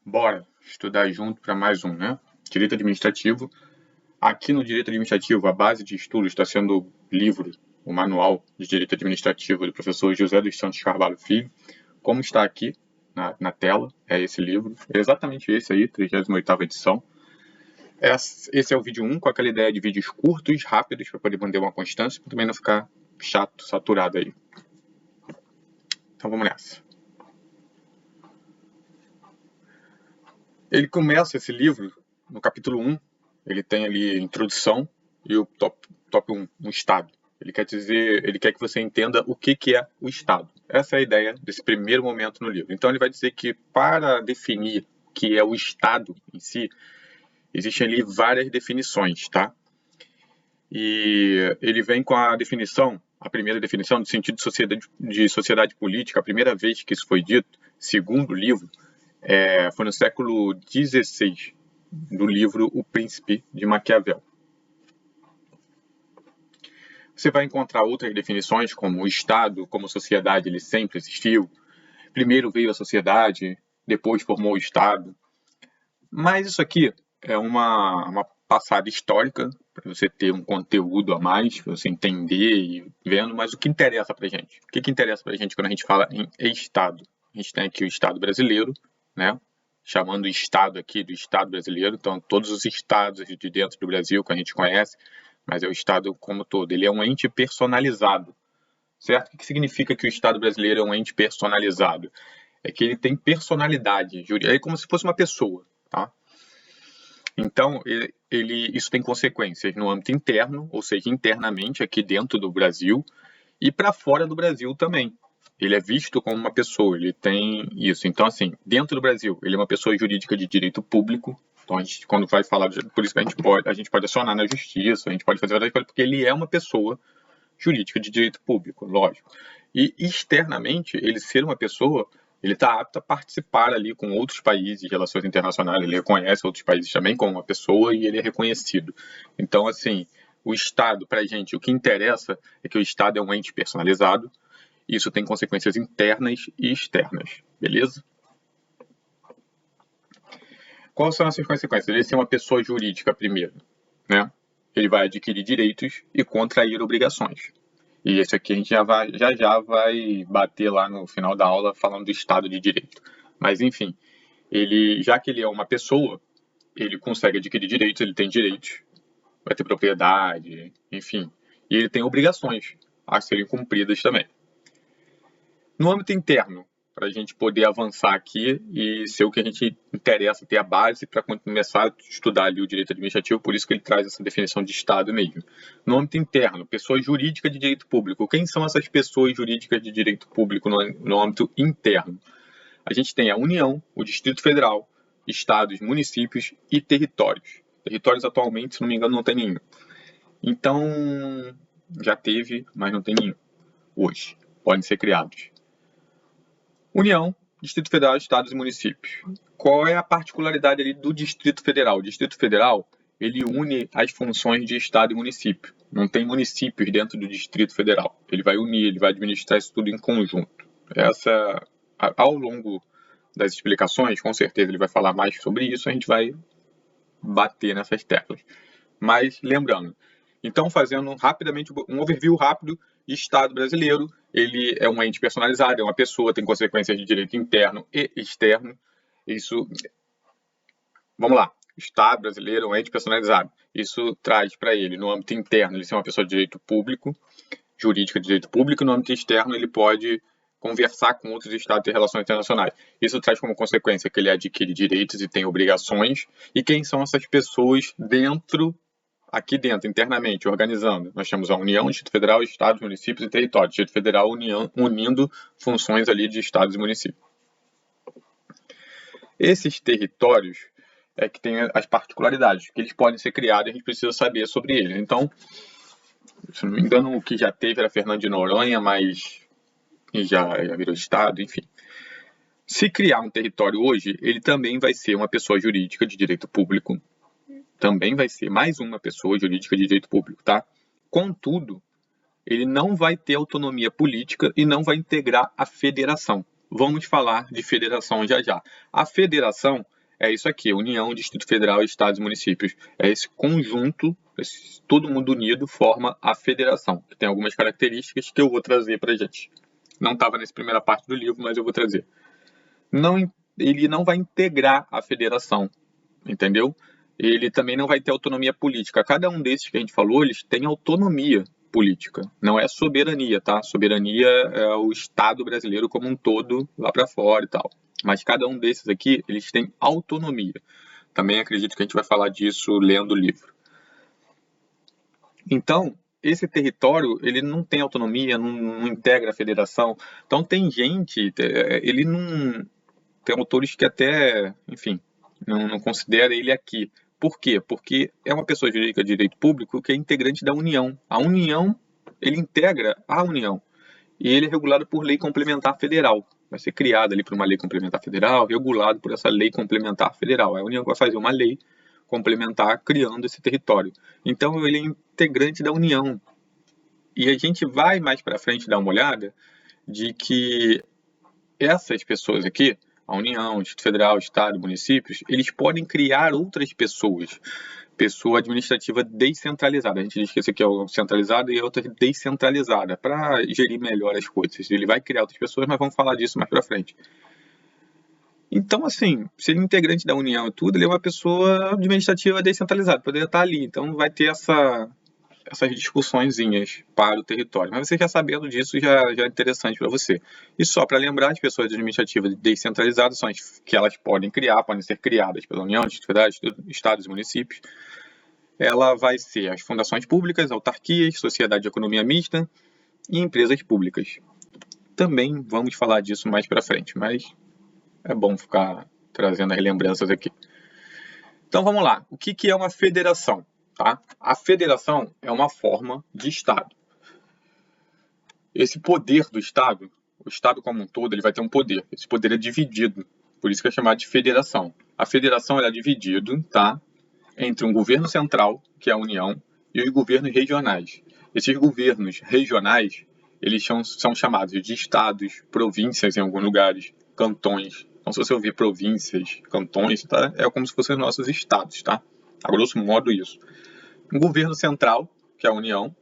Bora estudar junto para mais um, né? Direito administrativo. Aqui no Direito Administrativo, a base de estudo está sendo o livro, o Manual de Direito Administrativo do professor José dos Santos Carvalho Filho. Como está aqui na tela, é esse livro. É exatamente esse aí, 38ª edição. Esse é o vídeo 1, com aquela ideia de vídeos curtos, rápidos, para poder manter uma constância, para também não ficar chato, saturado aí. Então vamos nessa. Ele começa esse livro no capítulo 1, ele tem ali a introdução e o top 1, um Estado. Ele quer que você entenda o que é o Estado. Essa é a ideia desse primeiro momento no livro. Então ele vai dizer que para definir o que é o Estado em si, existem ali várias definições, tá? E ele vem com a definição, a primeira definição do sentido de sociedade política, a primeira vez que isso foi dito, segundo o livro, foi no século XVI, do livro O Príncipe de Maquiavel. Você vai encontrar outras definições, como o Estado, como sociedade, ele sempre existiu. Primeiro veio a sociedade, depois formou o Estado. Mas isso aqui é uma passada histórica, para você ter um conteúdo a mais, para você entender e vendo, mas o que interessa para a gente? O que interessa para a gente quando a gente fala em Estado? A gente tem aqui o Estado brasileiro, né? Chamando o Estado aqui do Estado brasileiro, então todos os estados de dentro do Brasil que a gente conhece, mas é o Estado como todo. Ele é um ente personalizado, certo? O que significa que o Estado brasileiro é um ente personalizado? É que ele tem personalidade jurídica, é como se fosse uma pessoa, tá? Então, isso tem consequências no âmbito interno, ou seja, internamente aqui dentro do Brasil, e para fora do Brasil também. Ele é visto como uma pessoa, ele tem isso. Então, assim, dentro do Brasil, ele é uma pessoa jurídica de direito público. Então, a gente, quando vai falar, por isso que a gente pode acionar na justiça, a gente pode fazer várias coisas, porque ele é uma pessoa jurídica de direito público, lógico. E externamente, ele ser uma pessoa, ele está apto a participar ali com outros países de relações internacionais, ele reconhece outros países também como uma pessoa e ele é reconhecido. Então, assim, o Estado, para a gente, o que interessa é que o Estado é um ente personalizado. Isso tem consequências internas e externas, beleza? Quais são essas consequências? Ele ser uma pessoa jurídica primeiro, né? Ele vai adquirir direitos e contrair obrigações. E esse aqui a gente já vai bater lá no final da aula falando do Estado de Direito. Mas enfim, já que ele é uma pessoa, ele consegue adquirir direitos, ele tem direitos, vai ter propriedade, enfim. E ele tem obrigações a serem cumpridas também. No âmbito interno, para a gente poder avançar aqui e ser o que a gente interessa, ter a base para começar a estudar ali o direito administrativo, por isso que ele traz essa definição de Estado mesmo. No âmbito interno, pessoa jurídica de direito público. Quem são essas pessoas jurídicas de direito público no âmbito interno? A gente tem a União, o Distrito Federal, estados, municípios e territórios. Territórios atualmente, se não me engano, não tem nenhum. Então, já teve, mas não tem nenhum hoje. Podem ser criados. União, Distrito Federal, estados e municípios. Qual é a particularidade ali do Distrito Federal? O Distrito Federal, ele une as funções de estado e município. Não tem municípios dentro do Distrito Federal. Ele vai unir, ele vai administrar isso tudo em conjunto. Ao longo das explicações, com certeza ele vai falar mais sobre isso, a gente vai bater nessas teclas. Mas lembrando, então fazendo rapidamente um overview rápido, Estado brasileiro, ele é um ente personalizado, é uma pessoa, tem consequências de direito interno e externo. Isso, vamos lá, Estado brasileiro é um ente personalizado. Isso traz para ele, no âmbito interno, ele ser uma pessoa de direito público, jurídica de direito público, e no âmbito externo ele pode conversar com outros estados e ter relações internacionais. Isso traz como consequência que ele adquire direitos e tem obrigações. E quem são essas pessoas aqui dentro, internamente, organizando? Nós temos a União, Distrito Federal, estados, municípios e territórios. Distrito Federal unindo funções ali de estados e municípios. Esses territórios é que tem as particularidades, que eles podem ser criados e a gente precisa saber sobre eles. Então, se não me engano, o que já teve era Fernando de Noronha, mas já virou estado, enfim. Se criar um território hoje, ele também vai ser uma pessoa jurídica de direito público, também vai ser mais uma pessoa jurídica de direito público, tá? Contudo, ele não vai ter autonomia política e não vai integrar a federação. vamos falar de federação já já. A federação é isso aqui, União, Distrito Federal, Estados e Municípios. É esse conjunto, todo mundo unido forma a federação, que tem algumas características que eu vou trazer para a gente. Não estava nessa primeira parte do livro, mas eu vou trazer. Ele não vai integrar a federação, entendeu? Ele também não vai ter autonomia política. Cada um desses que a gente falou, eles têm autonomia política. Não é soberania, tá? Soberania é o Estado brasileiro como um todo, lá para fora e tal. Mas cada um desses aqui, eles têm autonomia. Também acredito que a gente vai falar disso lendo o livro. Então, esse território, ele não tem autonomia, não integra a federação. Então, tem gente, ele não... Tem autores que até, enfim, não considera ele aqui. Por quê? Porque é uma pessoa jurídica de direito público que é integrante da União. A União, ele integra a União. E ele é regulado por lei complementar federal. Vai ser criado ali por uma lei complementar federal, regulado por essa lei complementar federal. A União vai fazer uma lei complementar criando esse território. Então, ele é integrante da União. E a gente vai mais para frente dar uma olhada de que essas pessoas aqui, a União, o Distrito Federal, Estado, municípios, eles podem criar outras pessoas. Pessoa administrativa descentralizada. A gente diz que esse aqui é o centralizado e a outra descentralizada, para gerir melhor as coisas. Ele vai criar outras pessoas, mas vamos falar disso mais para frente. Então, assim, se ele é integrante da União e tudo, ele é uma pessoa administrativa descentralizada, poderia estar ali. Então, vai ter essas discussõezinhas para o território. Mas você já sabendo disso já é interessante para você. E só para lembrar, as pessoas administrativas descentralizadas são as que elas podem ser criadas pela União, Federais, Estados e municípios. Ela vai ser as fundações públicas, autarquias, sociedade de economia mista e empresas públicas. Também vamos falar disso mais para frente, mas é bom ficar trazendo as lembranças aqui. Então vamos lá. O que é uma federação? Tá? A federação é uma forma de Estado. Esse poder do Estado, o Estado como um todo, ele vai ter um poder. Esse poder é dividido, por isso que é chamado de federação. A federação é dividida, tá, entre um governo central, que é a União, e os governos regionais. Esses governos regionais, eles são chamados de estados, províncias em alguns lugares, cantões. Então, se você ouvir províncias, cantões, tá, é como se fossem os nossos estados, tá? A grosso modo isso. Um governo central, que é a União,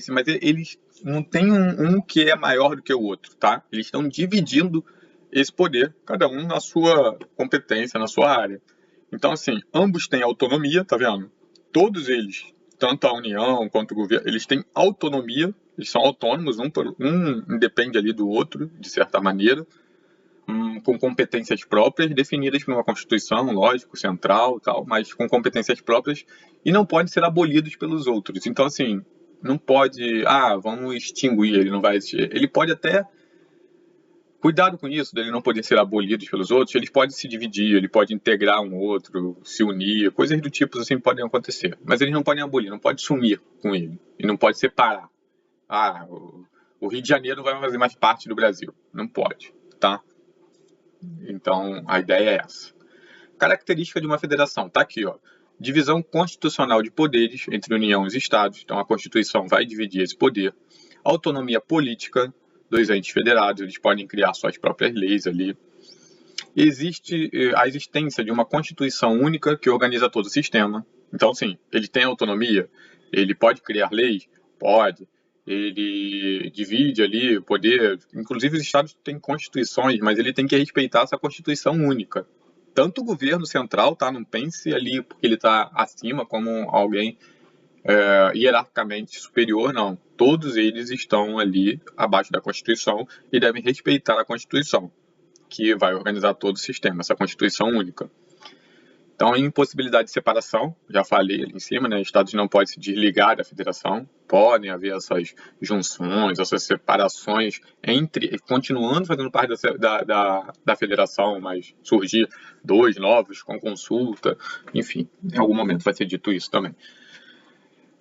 mas eles não tem um que é maior do que o outro, tá? Eles estão dividindo esse poder, cada um na sua competência, na sua área. Então, assim, ambos têm autonomia, tá vendo? Todos eles, tanto a União quanto o governo, eles têm autonomia, eles são autônomos, um independe ali do outro, de certa maneira, com competências próprias, definidas por uma Constituição, lógico, central, tal, mas com competências próprias e não podem ser abolidos pelos outros. Então, assim, não pode, vamos extinguir, ele não vai existir. Ele pode até, cuidado com isso, dele não poder ser abolido pelos outros, ele pode se dividir, ele pode integrar um outro, se unir, coisas do tipo assim podem acontecer. Mas eles não podem abolir, não pode sumir com ele, e não pode separar. O Rio de Janeiro não vai fazer mais parte do Brasil. Não pode, tá? Então, a ideia é essa. Característica de uma federação, tá aqui, ó. Divisão constitucional de poderes entre União e os Estados. Então, a Constituição vai dividir esse poder. Autonomia política dos entes federados, eles podem criar suas próprias leis ali. Existe a existência de uma Constituição única que organiza todo o sistema. Então, sim, ele tem autonomia, ele pode criar leis? Pode. Ele divide ali o poder, inclusive os estados têm constituições, mas ele tem que respeitar essa Constituição única. Tanto o governo central, tá? Não pense ali porque ele está acima como alguém hierarquicamente superior, não. Todos eles estão ali abaixo da Constituição e devem respeitar a Constituição, que vai organizar todo o sistema, essa Constituição única. Então, impossibilidade de separação, já falei ali em cima, né? Estados não podem se desligar da federação, podem haver essas junções, essas separações continuando fazendo parte da federação, mas surgir dois novos com consulta, enfim, em algum momento vai ser dito isso também.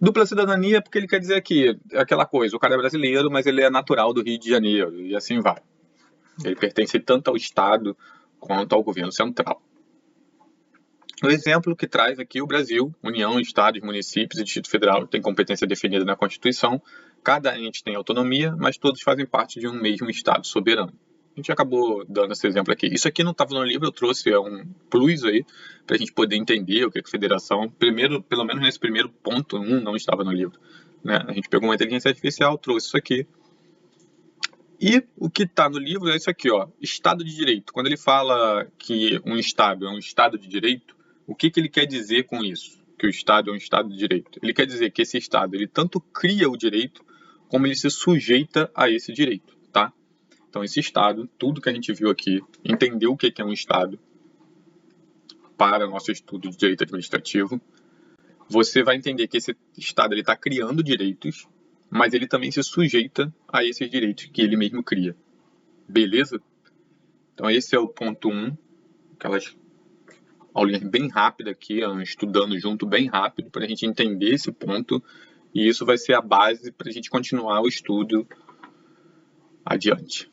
Dupla cidadania, porque ele quer dizer que aquela coisa, o cara é brasileiro, mas ele é natural do Rio de Janeiro, e assim vai. Ele pertence tanto ao Estado quanto ao governo central. O exemplo que traz aqui o Brasil, União, Estados, municípios e Distrito Federal tem competência definida na Constituição, cada ente tem autonomia, mas todos fazem parte de um mesmo Estado soberano. gente acabou dando esse exemplo aqui. Isso aqui não estava no livro, eu trouxe um plus aí, para a gente poder entender o que é federação. Primeiro, pelo menos nesse primeiro ponto, não estava no livro. Né? A gente pegou uma inteligência artificial, trouxe isso aqui. E o que está no livro é isso aqui, ó, Estado de Direito. Quando ele fala que um Estado é um Estado de Direito, o que ele quer dizer com isso? Que o Estado é um Estado de Direito. Ele quer dizer que esse Estado ele tanto cria o direito, como ele se sujeita a esse direito, tá? Então, esse Estado, tudo que a gente viu aqui, entendeu o que é um Estado para o nosso estudo de direito administrativo. Você vai entender que esse Estado está criando direitos, mas ele também se sujeita a esses direitos que ele mesmo cria. Beleza? Então, esse é o ponto 1, aquelas aulinhas bem rápidas aqui, estudando junto bem rápido, para a gente entender esse ponto, e isso vai ser a base para a gente continuar o estudo adiante.